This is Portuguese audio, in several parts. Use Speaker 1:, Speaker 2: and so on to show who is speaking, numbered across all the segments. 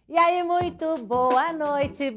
Speaker 1: E aí, muito boa noite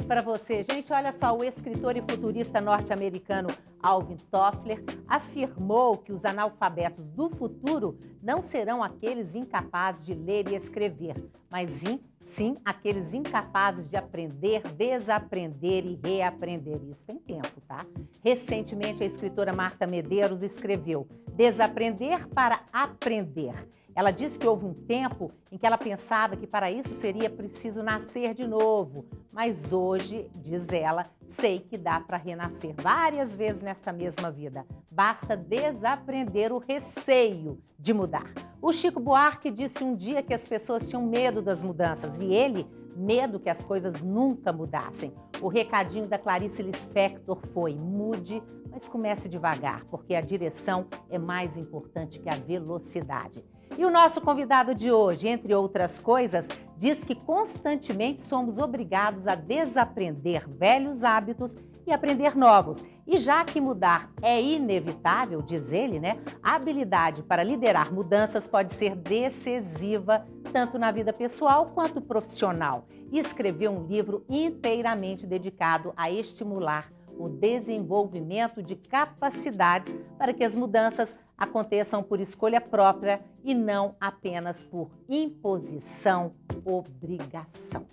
Speaker 1: para você. Gente, olha só, o escritor e futurista norte-americano Alvin Toffler afirmou que os analfabetos do futuro não serão aqueles incapazes de ler e escrever, mas sim aqueles incapazes de aprender, desaprender e reaprender. Isso tem tempo, tá? Recentemente, a escritora Marta Medeiros escreveu Desaprender para Aprender. Ela disse que houve um tempo em que ela pensava que para isso seria preciso nascer de novo. Mas hoje, diz ela, sei que dá para renascer várias vezes nesta mesma vida. Basta desaprender o receio de mudar. O Chico Buarque disse um dia que as pessoas tinham medo das mudanças e ele, medo que as coisas nunca mudassem. O recadinho da Clarice Lispector foi: mude, mas comece devagar, porque a direção é mais importante que a velocidade. E o nosso convidado de hoje, entre outras coisas, diz que constantemente somos obrigados a desaprender velhos hábitos e aprender novos. E já que mudar é inevitável, diz ele, a habilidade para liderar mudanças pode ser decisiva tanto na vida pessoal quanto profissional. E escreveu um livro inteiramente dedicado a estimular o desenvolvimento de capacidades para que as mudanças aconteçam por escolha própria e não apenas por imposição, obrigação.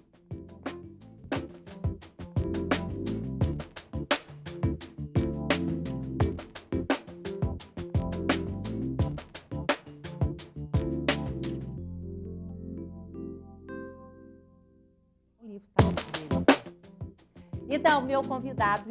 Speaker 1: Então, meu convidado,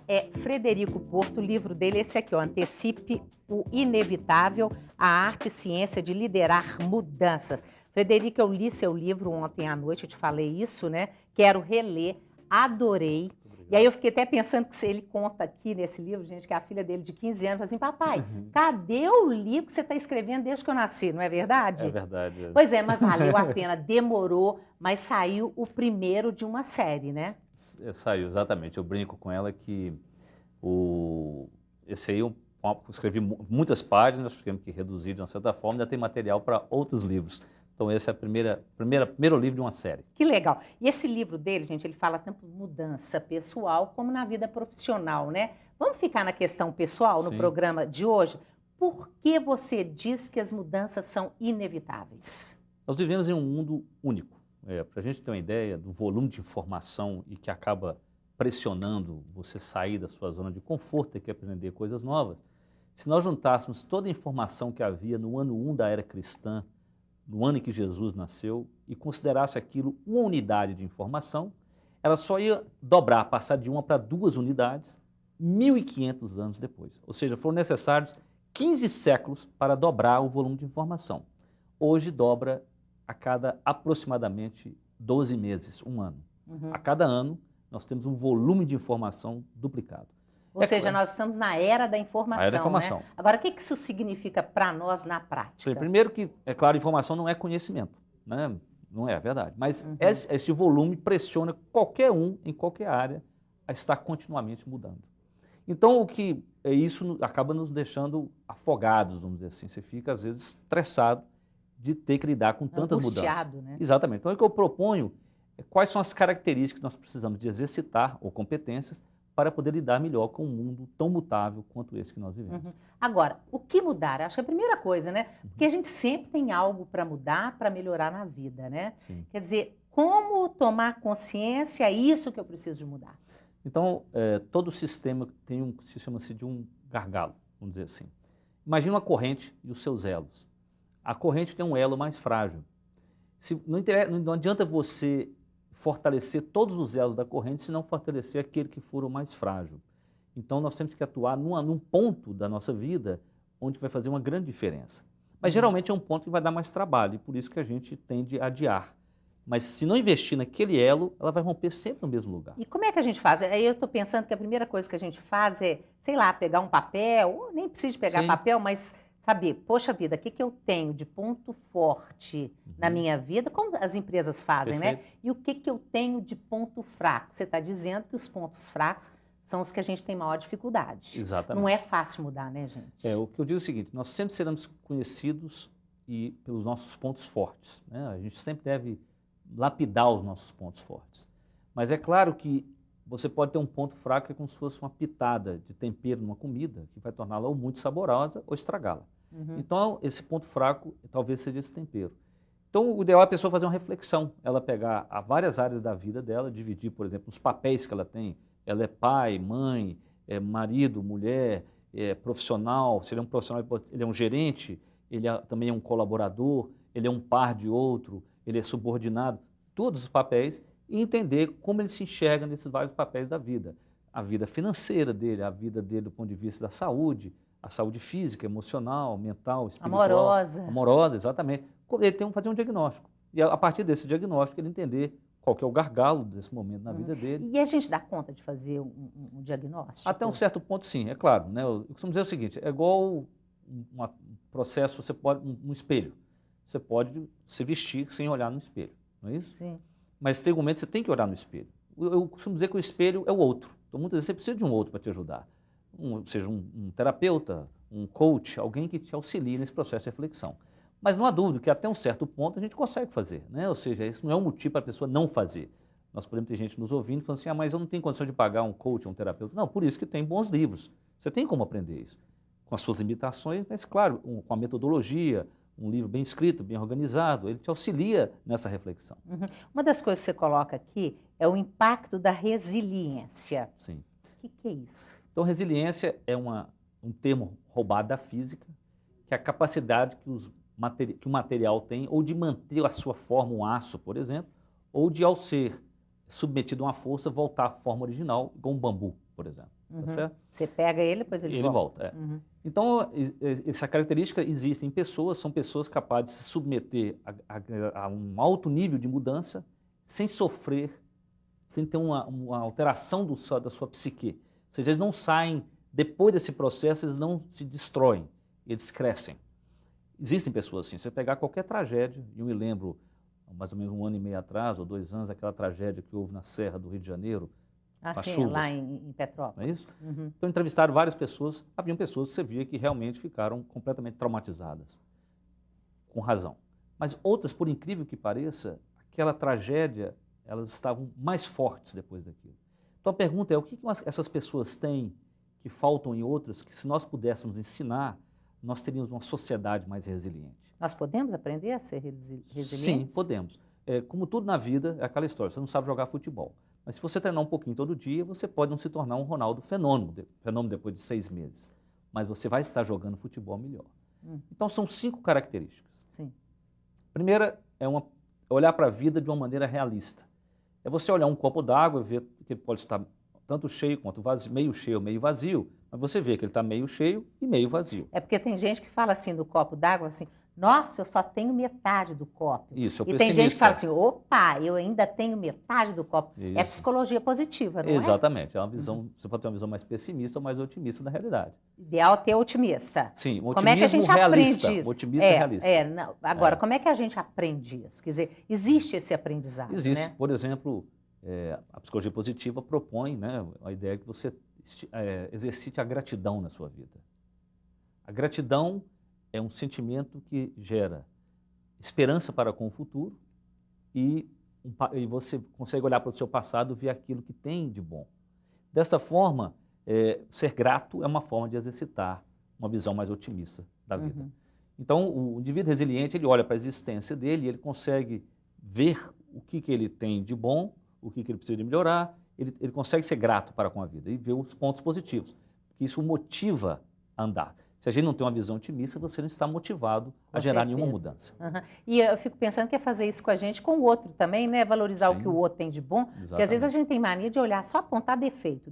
Speaker 1: é Frederico Porto, o livro dele, esse aqui, Antecipe o Inevitável, a arte e ciência de liderar mudanças. Frederico, eu li seu livro ontem à noite, eu te falei isso, Quero reler, adorei. E aí eu fiquei até pensando que ele conta aqui nesse livro, gente, que a filha dele de 15 anos, fala assim, papai, cadê o livro que você está escrevendo desde que eu nasci, não é verdade?
Speaker 2: É verdade.
Speaker 1: Pois é, mas valeu a pena, demorou, mas saiu o primeiro de uma série, né?
Speaker 2: Saiu, exatamente. Eu brinco com ela que esse aí eu escrevi muitas páginas, tivemos que reduzir de uma certa forma, ainda tem material para outros livros. Então esse é o primeiro livro de uma série.
Speaker 1: Que legal. E esse livro dele, gente, ele fala tanto mudança pessoal como na vida profissional, Vamos ficar na questão pessoal no programa de hoje? Por que você diz que as mudanças são inevitáveis?
Speaker 2: Nós vivemos em um mundo único. Para a gente ter uma ideia do volume de informação e que acaba pressionando você sair da sua zona de conforto e quer aprender coisas novas, se nós juntássemos toda a informação que havia no ano 1 da era cristã, no ano em que Jesus nasceu, e considerasse aquilo uma unidade de informação, ela só ia dobrar, passar de 1 para 2 unidades, 1.500 anos depois. Ou seja, foram necessários 15 séculos para dobrar o volume de informação. Hoje dobra a cada aproximadamente 12 meses, um ano. A cada ano, nós temos um volume de informação duplicado.
Speaker 1: Ou seja, nós estamos na era da informação,
Speaker 2: era da informação.
Speaker 1: Agora, o que isso significa para nós na prática?
Speaker 2: Primeiro que, é claro, informação não é conhecimento, Não é verdade. Mas esse volume pressiona qualquer um, em qualquer área, a estar continuamente mudando. Então, isso acaba nos deixando afogados, vamos dizer assim. Você fica, às vezes, estressado de ter que lidar com tantas mudanças. Exatamente. Então, o que eu proponho é quais são as características que nós precisamos de exercitar, ou competências, para poder lidar melhor com um mundo tão mutável quanto esse que nós vivemos.
Speaker 1: Agora, o que mudar? Acho que é a primeira coisa, Porque a gente sempre tem algo para mudar, para melhorar na vida,
Speaker 2: Sim.
Speaker 1: Quer dizer, como tomar consciência, é isso que eu preciso de mudar.
Speaker 2: Então, todo sistema tem se chama-se de um gargalo, vamos dizer assim. Imagina uma corrente e os seus elos. A corrente tem um elo mais frágil. Não adianta você fortalecer todos os elos da corrente se não fortalecer aquele que for o mais frágil. Então, nós temos que atuar num ponto da nossa vida onde vai fazer uma grande diferença. Mas, geralmente, é um ponto que vai dar mais trabalho, e por isso que a gente tende a adiar. Mas se não investir naquele elo, ela vai romper sempre no mesmo lugar.
Speaker 1: E como é que a gente faz? Aí eu estou pensando que a primeira coisa que a gente faz é, sei lá, pegar um papel, ou nem precisa de pegar papel, mas saber, poxa vida, o que eu tenho de ponto forte na minha vida, como as empresas fazem, E o que eu tenho de ponto fraco? Você está dizendo que os pontos fracos são os que a gente tem maior dificuldade.
Speaker 2: Exatamente.
Speaker 1: Não é fácil mudar, gente?
Speaker 2: O que eu digo é o seguinte, nós sempre seremos conhecidos pelos nossos pontos fortes, A gente sempre deve lapidar os nossos pontos fortes. Mas é claro que você pode ter um ponto fraco que é como se fosse uma pitada de tempero numa comida, que vai torná-la ou muito saborosa ou estragá-la. Então, esse ponto fraco talvez seja esse tempero. Então, o ideal é a pessoa fazer uma reflexão, ela pegar várias áreas da vida dela, dividir, por exemplo, os papéis que ela tem. Ela é pai, mãe, é marido, mulher, é profissional, se ele é um profissional, ele é um gerente, também é um colaborador, ele é um par de outro, ele é subordinado, todos os papéis, e entender como ele se enxerga nesses vários papéis da vida. A vida financeira dele, a vida dele do ponto de vista da saúde, a saúde física, emocional, mental, espiritual. Amorosa, exatamente. Ele tem que fazer um diagnóstico. E a partir desse diagnóstico, ele entender qual que é o gargalo desse momento na vida dele.
Speaker 1: E a gente dá conta de fazer um diagnóstico?
Speaker 2: Até um certo ponto, sim, é claro. Né? Eu costumo dizer o seguinte, é igual um processo, você pode, um espelho. Você pode se vestir sem olhar no espelho, não é isso?
Speaker 1: Sim.
Speaker 2: Mas tem um momento que você tem que olhar no espelho. Eu costumo dizer que o espelho é o outro. Então, muitas vezes você precisa de um outro para te ajudar. Seja um terapeuta, um coach, alguém que te auxilie nesse processo de reflexão. Mas não há dúvida que até um certo ponto a gente consegue fazer, né? Ou seja, isso não é um motivo para a pessoa não fazer. Nós podemos ter gente nos ouvindo falando assim, mas eu não tenho condição de pagar um coach, um terapeuta. Não, por isso que tem bons livros. Você tem como aprender isso. Com as suas limitações, mas claro, com a metodologia, um livro bem escrito, bem organizado, ele te auxilia nessa reflexão.
Speaker 1: Uma das coisas que você coloca aqui é o impacto da resiliência.
Speaker 2: Sim.
Speaker 1: O que é isso?
Speaker 2: Então, resiliência é um termo roubado da física, que é a capacidade que o material tem, ou de manter a sua forma, um aço, por exemplo, ou de, ao ser submetido a uma força, voltar à forma original, igual um bambu, por exemplo. Tá certo?
Speaker 1: Você pega ele, depois ele volta.
Speaker 2: Então, essa característica existe em pessoas, são pessoas capazes de se submeter a um alto nível de mudança, sem sofrer, sem ter uma alteração da sua psique. Ou seja, eles não saem, depois desse processo, eles não se destroem, eles crescem. Existem pessoas assim, se você pegar qualquer tragédia, e eu me lembro, mais ou menos 1 ano e meio atrás, ou 2 anos, aquela tragédia que houve na Serra do Rio de Janeiro,
Speaker 1: sim, lá em Petrópolis.
Speaker 2: Não é isso? Então, entrevistaram várias pessoas, haviam pessoas que você via que realmente ficaram completamente traumatizadas, com razão. Mas outras, por incrível que pareça, aquela tragédia, elas estavam mais fortes depois daquilo. Então, a pergunta é, o que essas pessoas têm que faltam em outras, que se nós pudéssemos ensinar, nós teríamos uma sociedade mais resiliente.
Speaker 1: Nós podemos aprender a ser resilientes?
Speaker 2: Sim, podemos. Como tudo na vida, é aquela história, você não sabe jogar futebol. Mas se você treinar um pouquinho todo dia, você pode não se tornar um Ronaldo fenômeno depois de 6 meses. Mas você vai estar jogando futebol melhor. Então, são 5 características.
Speaker 1: Sim.
Speaker 2: Primeira é olhar para a vida de uma maneira realista. É você olhar um copo d'água e ver que ele pode estar tanto cheio quanto vazio, meio cheio ou meio vazio, mas você vê que ele está meio cheio e meio vazio.
Speaker 1: É porque tem gente que fala assim do copo d'água, assim, nossa, eu só tenho metade do copo.
Speaker 2: Isso, é o
Speaker 1: pessimista. Tem gente que fala assim, opa, eu ainda tenho metade do copo. Isso. É psicologia positiva, não é?
Speaker 2: Exatamente, é uma visão, você pode ter uma visão mais pessimista ou mais otimista da realidade.
Speaker 1: Ideal é ter otimista.
Speaker 2: Sim, um
Speaker 1: como é que a gente
Speaker 2: realista.
Speaker 1: Aprende isso?
Speaker 2: Otimista e realista.
Speaker 1: Não. Agora, como é que a gente aprende isso? Quer dizer, existe esse aprendizado,
Speaker 2: existe,
Speaker 1: né?
Speaker 2: Por exemplo, a psicologia positiva propõe, né, a ideia que você exercite a gratidão na sua vida. A gratidão é um sentimento que gera esperança para com o futuro e você consegue olhar para o seu passado e ver aquilo que tem de bom. Desta forma, ser grato é uma forma de exercitar uma visão mais otimista da vida. Então, o indivíduo resiliente, ele olha para a existência dele e ele consegue ver o que ele tem de bom, o que ele precisa de melhorar, ele consegue ser grato para com a vida e ver os pontos positivos, porque isso o motiva a andar. Se a gente não tem uma visão otimista, você não está motivado a gerar nenhuma mudança.
Speaker 1: E eu fico pensando que é fazer isso com a gente, com o outro também, né? Valorizar o que o outro tem de bom. Exatamente. Porque às vezes a gente tem mania de olhar, só apontar defeito.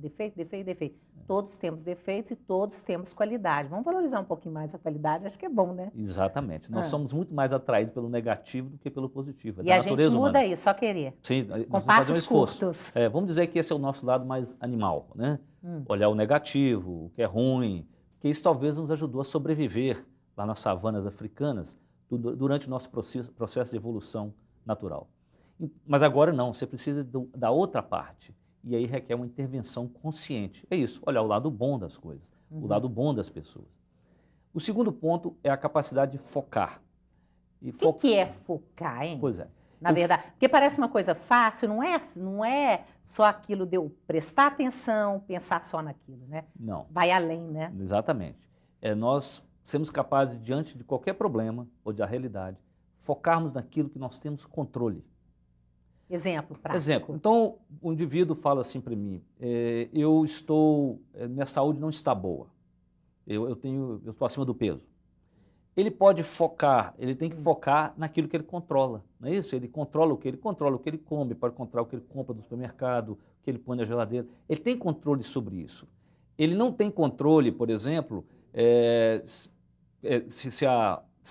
Speaker 1: Todos temos defeitos e todos temos qualidade. Vamos valorizar um pouquinho mais a qualidade, acho que é bom, né?
Speaker 2: Exatamente. Nós somos muito mais atraídos pelo negativo do que pelo positivo.
Speaker 1: E a gente muda isso, só querer.
Speaker 2: Sim,
Speaker 1: com passos curtos.
Speaker 2: Vamos dizer que esse é o nosso lado mais animal, né? Olhar o negativo, o que é ruim, que isso talvez nos ajudou a sobreviver lá nas savanas africanas durante o nosso processo de evolução natural. Mas agora não, você precisa da outra parte, e aí requer uma intervenção consciente. É isso, olhar o lado bom das coisas, o lado bom das pessoas. O segundo ponto é a capacidade de focar.
Speaker 1: O que é focar, hein?
Speaker 2: Pois é.
Speaker 1: na verdade. Porque parece uma coisa fácil, não é só aquilo de eu prestar atenção, pensar só naquilo, né?
Speaker 2: Não,
Speaker 1: Vai além, né?
Speaker 2: exatamente. Nós sermos capazes, diante de qualquer problema ou da realidade, focarmos naquilo que nós temos controle.
Speaker 1: Exemplo prático.
Speaker 2: Exemplo, então o indivíduo fala assim para mim, eu estou, minha saúde não está boa, eu estou acima do peso. Ele pode focar, ele tem que focar naquilo que ele controla, não é isso? Ele controla o que ele controla, o que ele come, pode controlar o que ele compra do supermercado, o que ele põe na geladeira. Ele tem controle sobre isso. Ele não tem controle, por exemplo, se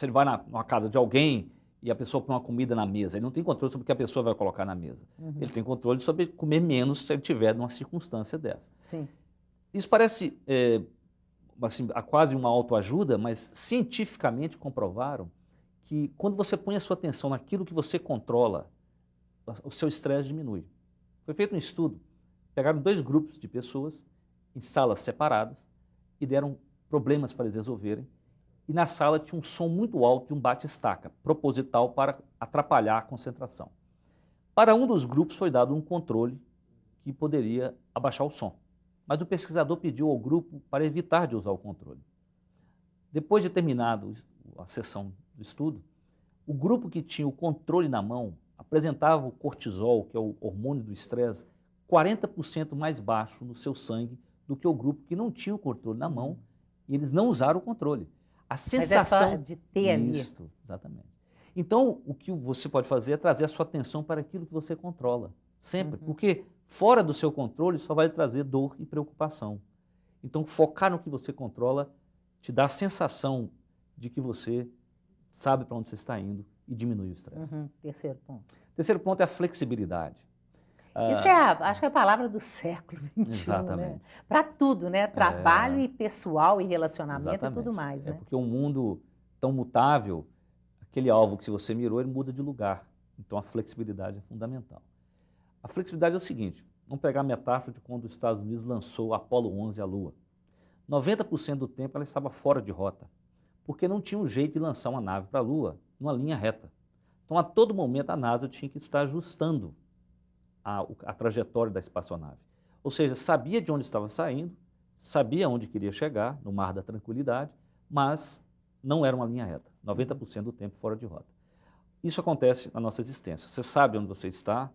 Speaker 2: ele vai numa casa de alguém e a pessoa põe uma comida na mesa. Ele não tem controle sobre o que a pessoa vai colocar na mesa. Ele tem controle sobre comer menos se ele estiver numa circunstância dessa.
Speaker 1: Sim.
Speaker 2: Isso parece assim, quase uma autoajuda, mas cientificamente comprovaram que quando você põe a sua atenção naquilo que você controla, o seu estresse diminui. Foi feito um estudo, pegaram 2 grupos de pessoas em salas separadas e deram problemas para eles resolverem, e na sala tinha um som muito alto de um bate-estaca, proposital para atrapalhar a concentração. Para um dos grupos foi dado um controle que poderia abaixar o som. Mas o pesquisador pediu ao grupo para evitar de usar o controle. Depois de terminado a sessão do estudo, o grupo que tinha o controle na mão apresentava o cortisol, que é o hormônio do estresse, 40% mais baixo no seu sangue do que o grupo que não tinha o controle na mão e eles não usaram o controle. A sensação...
Speaker 1: Mas é só de ter ali.
Speaker 2: Isso, exatamente. Então, o que você pode fazer é trazer a sua atenção para aquilo que você controla, sempre, porque fora do seu controle só vai trazer dor e preocupação. Então, focar no que você controla te dá a sensação de que você sabe para onde você está indo e diminui o estresse.
Speaker 1: Terceiro ponto.
Speaker 2: Terceiro ponto é a flexibilidade.
Speaker 1: Isso acho que é a palavra do século XXI,
Speaker 2: Exatamente.
Speaker 1: né? Para tudo, né? Trabalho e pessoal e relacionamento
Speaker 2: Exatamente.
Speaker 1: e tudo mais, né?
Speaker 2: Porque um mundo tão mutável, aquele alvo que se você mirou, ele muda de lugar. Então, a flexibilidade é fundamental. A flexibilidade é o seguinte, vamos pegar a metáfora de quando os Estados Unidos lançou o Apollo 11 à Lua. 90% do tempo ela estava fora de rota, porque não tinha um jeito de lançar uma nave para a Lua numa linha reta. Então, a todo momento, a NASA tinha que estar ajustando a trajetória da espaçonave. Ou seja, sabia de onde estava saindo, sabia onde queria chegar, no Mar da Tranquilidade, mas não era uma linha reta, 90% do tempo fora de rota. Isso acontece na nossa existência. Você sabe onde você está,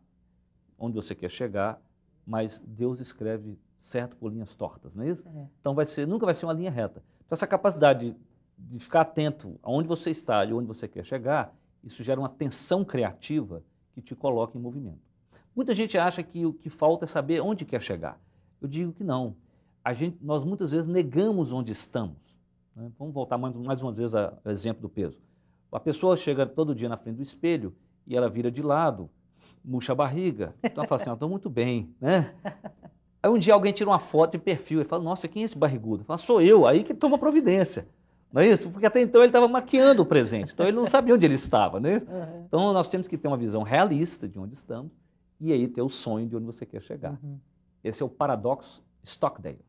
Speaker 2: onde você quer chegar, mas Deus escreve certo por linhas tortas, não é isso? Então nunca vai ser uma linha reta. Então essa capacidade de ficar atento aonde você está e onde você quer chegar, isso gera uma tensão criativa que te coloca em movimento. Muita gente acha que o que falta é saber onde quer chegar. Eu digo que não. Nós muitas vezes negamos onde estamos, né? Vamos voltar mais uma vez ao exemplo do peso. A pessoa chega todo dia na frente do espelho e ela vira de lado, murcha a barriga, então ela fala assim, estou muito bem, né? Aí um dia alguém tira uma foto de perfil e fala, nossa, quem é esse barrigudo? Fala, sou eu, aí que toma providência, não é isso? Porque até então ele estava maquiando o presente, então ele não sabia onde ele estava, né? Então nós temos que ter uma visão realista de onde estamos e aí ter o sonho de onde você quer chegar. Esse é o paradoxo Stockdale.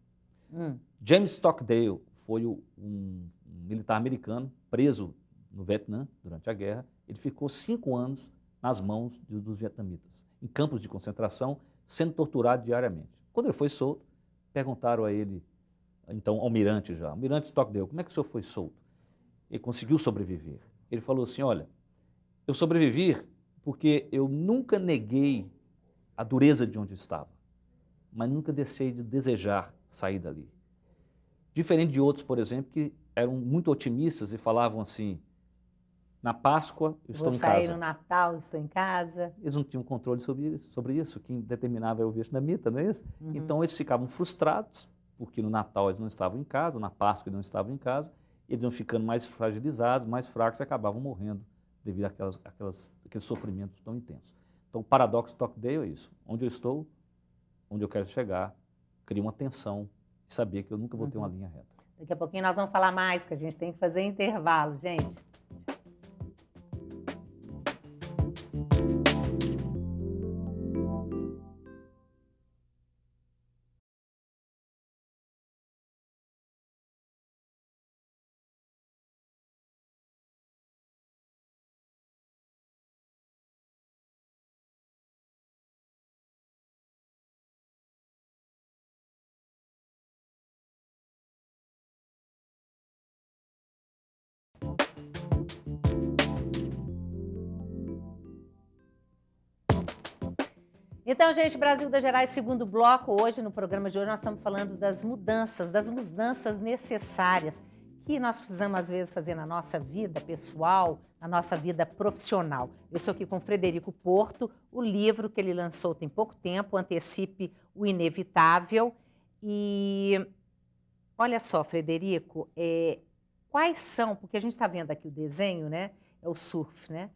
Speaker 2: James Stockdale foi um militar americano preso no Vietnã durante a guerra. Ele ficou 5 anos nas mãos dos vietnamitas, em campos de concentração, sendo torturado diariamente. Quando ele foi solto, perguntaram a ele, então, almirante Stockdale, como é que o senhor foi solto? Ele conseguiu sobreviver. Ele falou assim, olha, eu sobrevivi porque eu nunca neguei a dureza de onde eu estava, mas nunca deixei de desejar sair dali. Diferente de outros, por exemplo, que eram muito otimistas e falavam assim, na Páscoa eu estou em casa.
Speaker 1: Vou sair no Natal, estou em casa.
Speaker 2: Eles não tinham controle sobre isso, quem determinava era o vietnamita, não é isso? Então eles ficavam frustrados, porque no Natal eles não estavam em casa, na Páscoa eles não estavam em casa, eles iam ficando mais fragilizados, mais fracos e acabavam morrendo devido àqueles sofrimentos tão intensos. Então o paradoxo Stockdale é isso, onde eu estou, onde eu quero chegar, cria uma tensão e saber que eu nunca vou ter uma linha reta.
Speaker 1: Daqui a pouquinho nós vamos falar mais, que a gente tem que fazer intervalo, gente. Então, gente, Brasil das Gerais, segundo bloco. Hoje, no programa de hoje, nós estamos falando das mudanças necessárias que nós precisamos, às vezes, fazer na nossa vida pessoal, na nossa vida profissional. Eu estou aqui com Frederico Porto, o livro que ele lançou tem pouco tempo, Antecipe o Inevitável. E olha só, Frederico, quais são, porque a gente está vendo aqui o desenho, né? É o surf, né?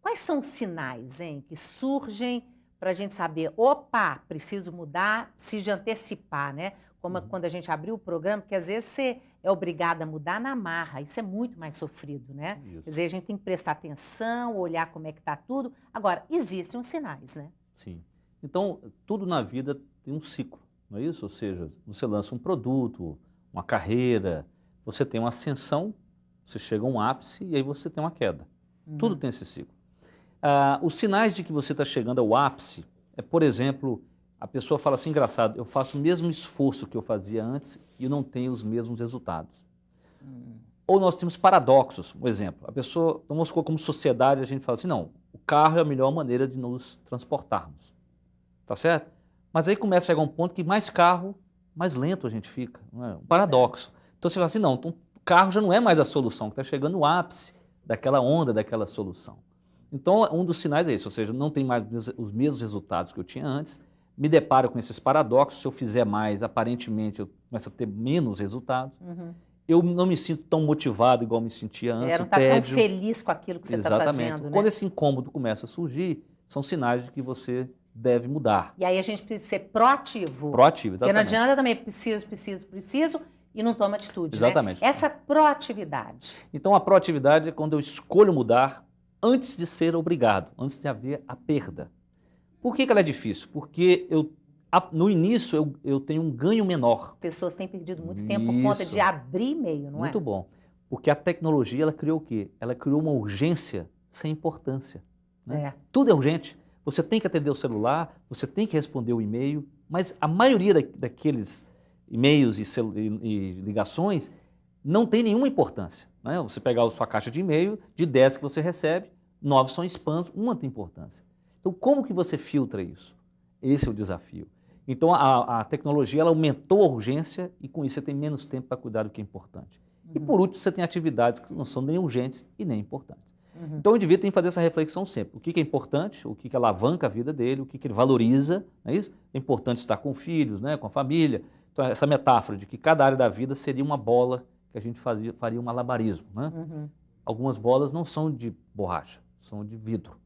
Speaker 1: Quais são os sinais, hein, que surgem para a gente saber, opa, preciso mudar, preciso antecipar, né? Como quando a gente abriu o programa, porque às vezes você é obrigado a mudar na marra, isso é muito mais sofrido, né?
Speaker 2: Isso.
Speaker 1: Quer dizer, a gente tem que prestar atenção, olhar como é que está tudo. Agora, existem os sinais, né?
Speaker 2: Sim. Então, tudo na vida tem um ciclo, não é isso? Ou seja, você lança um produto, uma carreira, você tem uma ascensão, você chega a um ápice e aí você tem uma queda. Tudo tem esse ciclo. Os sinais de que você está chegando ao ápice por exemplo, a pessoa fala assim, engraçado, eu faço o mesmo esforço que eu fazia antes e eu não tenho os mesmos resultados. Ou nós temos paradoxos, um exemplo, a pessoa, vamos como sociedade, a gente fala assim, não, o carro é a melhor maneira de nos transportarmos, tá certo? Mas aí começa a chegar um ponto que mais carro, mais lento a gente fica, não é? Um paradoxo. Então você fala assim, não, então, o carro já não é mais a solução, está chegando no ápice daquela onda, daquela solução. Então, um dos sinais é isso, ou seja, não tem mais os mesmos resultados que eu tinha antes, me deparo com esses paradoxos, se eu fizer mais, aparentemente eu começo a ter menos resultados, eu não me sinto tão motivado igual me sentia antes,
Speaker 1: não está tão feliz com aquilo que você está fazendo, né?
Speaker 2: Quando esse incômodo começa a surgir, são sinais de que você deve mudar.
Speaker 1: E aí a gente precisa ser proativo.
Speaker 2: Proativo, exatamente.
Speaker 1: Porque não adianta também preciso e não toma atitude,
Speaker 2: exatamente,
Speaker 1: né? Essa proatividade.
Speaker 2: Então a proatividade é quando eu escolho mudar antes de ser obrigado, antes de haver a perda. Por que ela é difícil? Porque no início eu tenho um ganho menor.
Speaker 1: Pessoas têm perdido muito tempo por conta de abrir e-mail, não é?
Speaker 2: Muito bom. Porque a tecnologia, ela criou o quê? Ela criou uma urgência sem importância. Né? Tudo é urgente. Você tem que atender o celular, você tem que responder o e-mail, mas a maioria daqueles e-mails e ligações não tem nenhuma importância. Né? Você pegar a sua caixa de e-mail, de 10 que você recebe, 9 são spams, uma tem importância. Então, como que você filtra isso? Esse é o desafio. Então, a tecnologia ela aumentou a urgência e, com isso, você tem menos tempo para cuidar do que é importante. E, por último, você tem atividades que não são nem urgentes e nem importantes. Então, o indivíduo tem que fazer essa reflexão sempre. O que é importante, o que alavanca a vida dele, o que ele valoriza, não é isso? É importante estar com filhos, né, com a família. Então, essa metáfora de que cada área da vida seria uma bola que a gente faria um malabarismo. Né? Algumas bolas não são de borracha, são de vidro.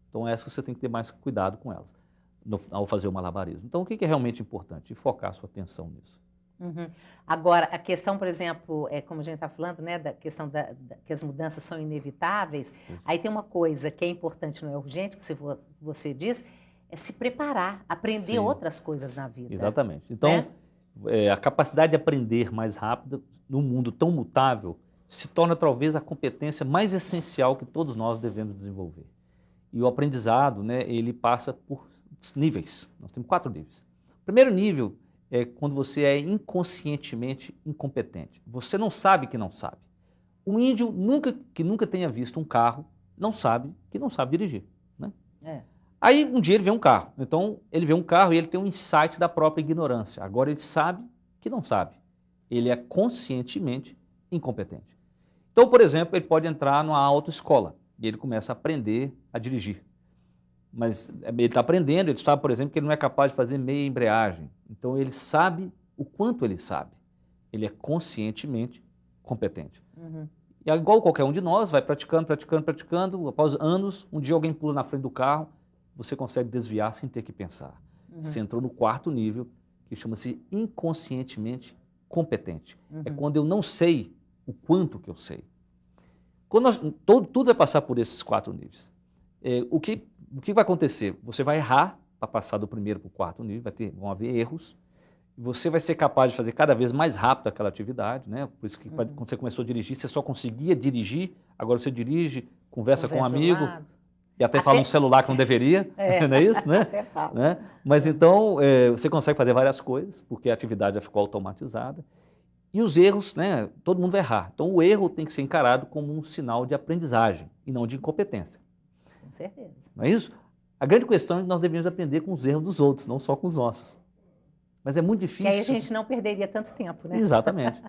Speaker 2: Então, essas você tem que ter mais cuidado com elas ao fazer o malabarismo. Então, o que é realmente importante? E focar a sua atenção nisso.
Speaker 1: Agora, a questão, por exemplo, como a gente está falando, né, da questão que as mudanças são inevitáveis, aí tem uma coisa que é importante, não é urgente, que você diz, é se preparar, aprender outras coisas na vida.
Speaker 2: Exatamente. Então, a capacidade de aprender mais rápido num mundo tão mutável se torna talvez a competência mais essencial que todos nós devemos desenvolver. E o aprendizado, né, ele passa por níveis. Nós temos 4 níveis. O primeiro nível é quando você é inconscientemente incompetente. Você não sabe que não sabe. Um índio que nunca tenha visto um carro não sabe que não sabe dirigir. Né? Aí um dia ele vê um carro. Então ele vê um carro e ele tem um insight da própria ignorância. Agora ele sabe que não sabe. Ele é conscientemente incompetente. Então, por exemplo, ele pode entrar numa autoescola e ele começa a aprender a dirigir. Mas ele está aprendendo, ele sabe, por exemplo, que ele não é capaz de fazer meia embreagem. Então ele sabe o quanto ele sabe. Ele é conscientemente competente. E igual qualquer um de nós, vai praticando, após anos, um dia alguém pula na frente do carro, você consegue desviar sem ter que pensar. Você entrou no 4º nível, que chama-se inconscientemente competente. É quando eu não sei o quanto que eu sei. Tudo vai passar por esses 4 níveis. O que vai acontecer? Você vai errar para passar do 1º para o 4º nível, vão haver erros, e você vai ser capaz de fazer cada vez mais rápido aquela atividade, né? Por isso que quando você começou a dirigir, você só conseguia dirigir, agora você dirige, conversa com um amigo, e até fala um celular que não deveria, não é isso? Né?
Speaker 1: Até fala.
Speaker 2: Né? Mas então, você consegue fazer várias coisas, porque a atividade já ficou automatizada, e os erros, né? Todo mundo vai errar. Então o erro tem que ser encarado como um sinal de aprendizagem, e não de incompetência.
Speaker 1: Com certeza.
Speaker 2: Não é isso? A grande questão é que nós devemos aprender com os erros dos outros, não só com os nossos. Mas é muito difícil.
Speaker 1: Que aí a gente não perderia tanto tempo, né?
Speaker 2: Exatamente.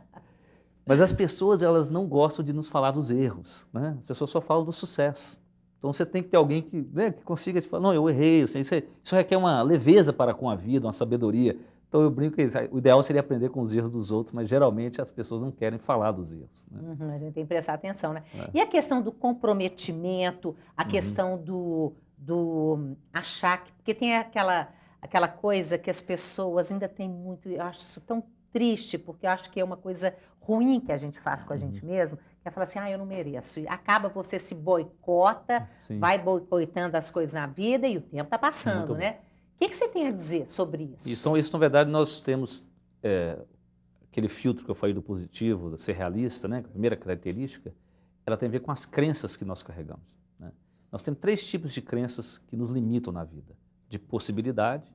Speaker 2: Mas as pessoas, elas não gostam de nos falar dos erros, né? As pessoas só falam do sucesso. Então você tem que ter alguém que, né, que consiga te falar, não, eu errei, isso requer uma leveza para com a vida, uma sabedoria. Então eu brinco que o ideal seria aprender com os erros dos outros, mas geralmente as pessoas não querem falar dos erros. Né?
Speaker 1: A gente tem que prestar atenção, né? E a questão do comprometimento, a questão do achar que... Porque tem aquela coisa que as pessoas ainda têm muito... Eu acho isso tão triste, porque eu acho que é uma coisa ruim que a gente faz com a gente mesmo, que é falar assim, eu não mereço. E acaba, você se boicota, vai boicotando as coisas na vida e o tempo está passando, né? O que você tem a dizer sobre isso?
Speaker 2: Isso, na verdade, nós temos aquele filtro que eu falei do positivo, do ser realista, né? A primeira característica, ela tem a ver com as crenças que nós carregamos. Né? Nós temos 3 tipos de crenças que nos limitam na vida. De possibilidade,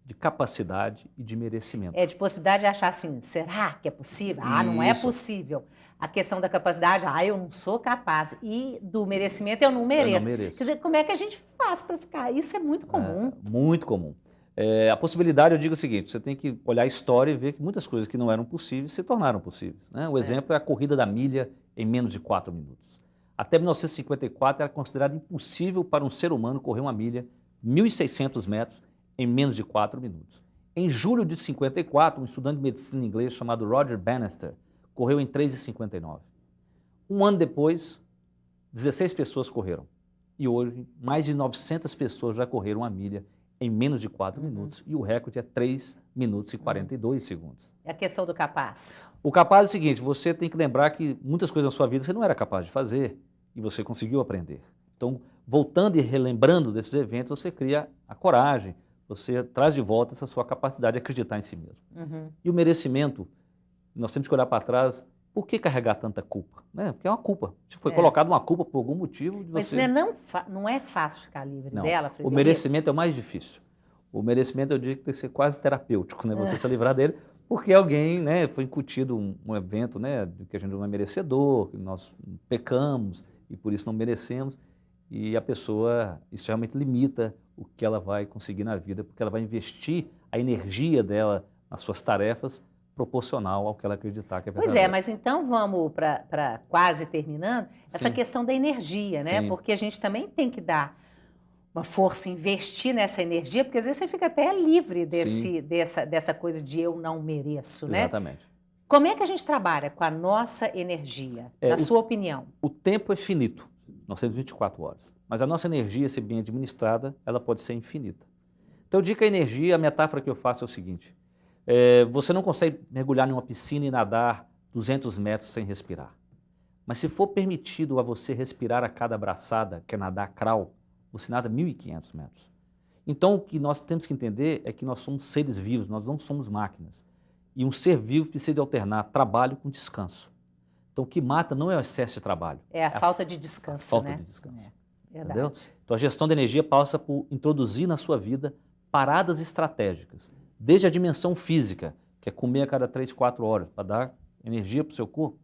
Speaker 2: de capacidade e de merecimento.
Speaker 1: De possibilidade de achar assim, será que é possível? Não é possível. A questão da capacidade, eu não sou capaz. E do merecimento, eu não mereço. Quer dizer, como é que a gente faz para ficar? Isso é muito comum.
Speaker 2: Muito comum. A possibilidade, eu digo o seguinte, você tem que olhar a história e ver que muitas coisas que não eram possíveis se tornaram possíveis. Né? O exemplo é a corrida da milha em menos de 4 minutos. Até 1954 era considerado impossível para um ser humano correr uma milha, 1.600 metros, em menos de 4 minutos. Em julho de 54, um estudante de medicina inglês chamado Roger Bannister correu em 3,59. Um ano depois, 16 pessoas correram. E hoje, mais de 900 pessoas já correram a milha em menos de 4 minutos. E o recorde é 3 minutos e 42 segundos.
Speaker 1: É a questão do capaz.
Speaker 2: O capaz é o seguinte, você tem que lembrar que muitas coisas na sua vida você não era capaz de fazer e você conseguiu aprender. Então, voltando e relembrando desses eventos, você cria a coragem, você traz de volta essa sua capacidade de acreditar em si mesmo. E o merecimento, nós temos que olhar para trás, por que carregar tanta culpa? Né? Porque é uma culpa. Se foi colocada uma culpa por algum motivo...
Speaker 1: Mas não é fácil ficar livre dela, Frederico?
Speaker 2: O merecimento é o mais difícil. O merecimento, eu digo que tem que ser quase terapêutico, né? Você se livrar dele, porque alguém, né, foi incutido um evento, né, de que a gente não é merecedor, que nós pecamos e por isso não merecemos. E a pessoa, isso realmente limita o que ela vai conseguir na vida, porque ela vai investir a energia dela nas suas tarefas proporcional ao que ela acreditar que é verdadeiro.
Speaker 1: Pois é, mas então vamos para quase terminando, essa questão da energia, né? Porque a gente também tem que dar uma força, investir nessa energia, porque às vezes você fica até livre dessa coisa de eu não mereço, né?
Speaker 2: Exatamente.
Speaker 1: Como é que a gente trabalha com a nossa energia, na sua opinião?
Speaker 2: O tempo é finito. Nós temos 24 horas. Mas a nossa energia, se bem administrada, ela pode ser infinita. Então, eu digo que a energia, a metáfora que eu faço é o seguinte. Você não consegue mergulhar em uma piscina e nadar 200 metros sem respirar. Mas se for permitido a você respirar a cada braçada, que é nadar crawl, você nada 1.500 metros. Então, o que nós temos que entender é que nós somos seres vivos, nós não somos máquinas. E um ser vivo precisa de alternar trabalho com descanso. Então, o que mata não é o excesso de trabalho.
Speaker 1: É a falta de descanso,
Speaker 2: falta de descanso. Entendeu? Então, a gestão da energia passa por introduzir na sua vida paradas estratégicas. Desde a dimensão física, que é comer a cada 3, 4 horas, para dar energia para o seu corpo.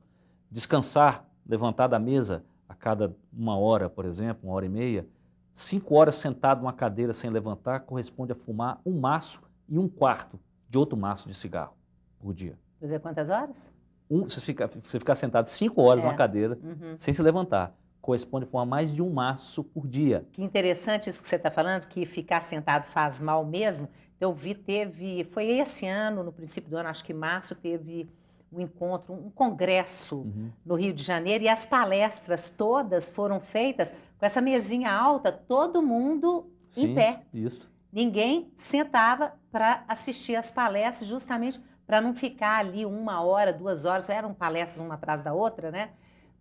Speaker 2: Descansar, levantar da mesa a cada 1 hora, por exemplo, 1h30. 5 horas sentado numa cadeira sem levantar corresponde a fumar 1 maço e 1/4 de outro maço de cigarro por dia.
Speaker 1: Quer dizer, quantas horas?
Speaker 2: Você ficar sentado 5 horas numa cadeira, sem se levantar, corresponde a fumar mais de 1 maço por dia.
Speaker 1: Que interessante isso que você está falando, que ficar sentado faz mal mesmo. Eu vi, foi esse ano, no princípio do ano, acho que março, teve um encontro, um congresso no Rio de Janeiro, e as palestras todas foram feitas com essa mesinha alta, todo mundo em pé.
Speaker 2: Isso.
Speaker 1: Ninguém sentava para assistir as palestras, justamente para não ficar ali 1 hora, 2 horas, eram palestras uma atrás da outra, né?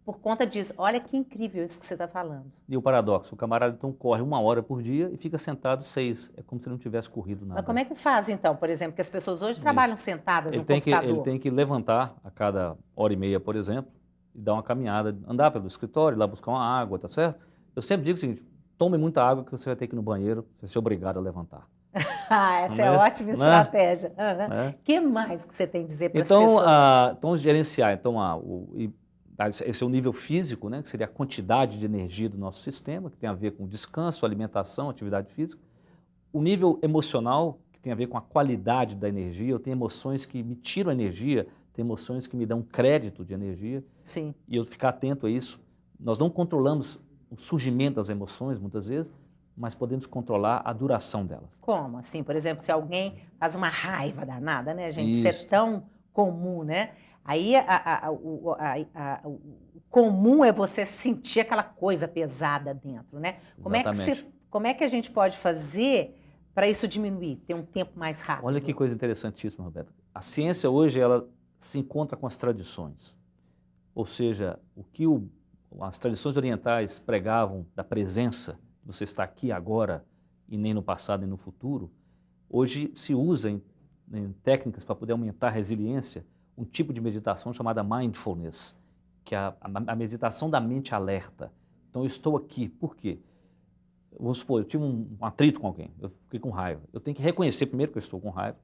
Speaker 1: Por conta disso. Olha que incrível isso que você está falando.
Speaker 2: E o paradoxo, o camarada então corre 1 hora por dia e fica sentado 6. É como se não tivesse corrido nada.
Speaker 1: Mas como é que faz então, por exemplo, que as pessoas hoje trabalham sentadas no computador?
Speaker 2: Ele tem que levantar a cada 1h30, por exemplo, e dar uma caminhada, andar pelo escritório, ir lá buscar uma água, tá certo? Eu sempre digo o seguinte, tome muita água que você vai ter que ir no banheiro, você vai ser obrigado a levantar.
Speaker 1: Essa é ótima estratégia. Que mais que você tem a dizer para as pessoas?
Speaker 2: Então, gerenciar. Então, esse é o nível físico, né, que seria a quantidade de energia do nosso sistema, que tem a ver com descanso, alimentação, atividade física. O nível emocional, que tem a ver com a qualidade da energia. Eu tenho emoções que me tiram energia, tem emoções que me dão crédito de energia.
Speaker 1: Sim.
Speaker 2: E eu ficar atento a isso. Nós não controlamos o surgimento das emoções, muitas vezes, mas podemos controlar a duração delas.
Speaker 1: Como? Assim, por exemplo, se alguém faz uma raiva danada, né, gente? Isso é
Speaker 2: Isso.
Speaker 1: tão comum, né? Aí o comum é você sentir aquela coisa pesada dentro, né?
Speaker 2: Exatamente.
Speaker 1: Como é que a gente pode fazer para isso diminuir, ter um tempo mais rápido?
Speaker 2: Olha que coisa interessantíssima, Roberta. A ciência hoje, ela se encontra com as tradições. Ou seja, o que as tradições orientais pregavam da presença, você está aqui agora e nem no passado nem no futuro, hoje se usa em técnicas para poder aumentar a resiliência, um tipo de meditação chamada mindfulness, que é a meditação da mente alerta. Então eu estou aqui, por quê? Vamos supor, eu tive um atrito com alguém, eu fiquei com raiva. Eu tenho que reconhecer primeiro que eu estou com raiva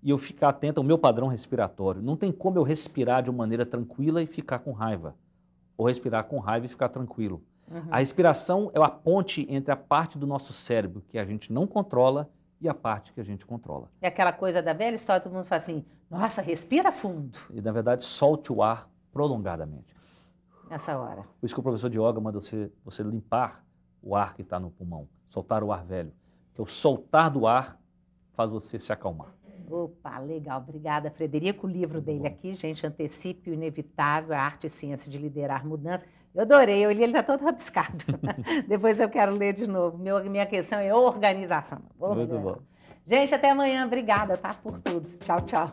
Speaker 2: e eu ficar atento ao meu padrão respiratório. Não tem como eu respirar de uma maneira tranquila e ficar com raiva, ou respirar com raiva e ficar tranquilo.
Speaker 1: Uhum.
Speaker 2: A respiração é a ponte entre a parte do nosso cérebro que a gente não controla e a parte que a gente controla.
Speaker 1: É aquela coisa da velha história, todo mundo fala assim, nossa, respira fundo.
Speaker 2: E, na verdade, solte o ar prolongadamente.
Speaker 1: Nessa hora.
Speaker 2: Por isso que o professor de yoga manda você limpar o ar que está no pulmão, soltar o ar velho. Porque o soltar do ar faz você se acalmar.
Speaker 1: Opa, legal. Obrigada, Frederico. O livro dele aqui, gente, Antecipe o Inevitável, a Arte e Ciência de Liderar Mudança. Eu adorei, eu li, ele está todo rabiscado. Depois eu quero ler de novo. Minha questão é organização.
Speaker 2: Muito bom.
Speaker 1: Gente, até amanhã. Obrigada, tá? Por tudo. Tchau, tchau.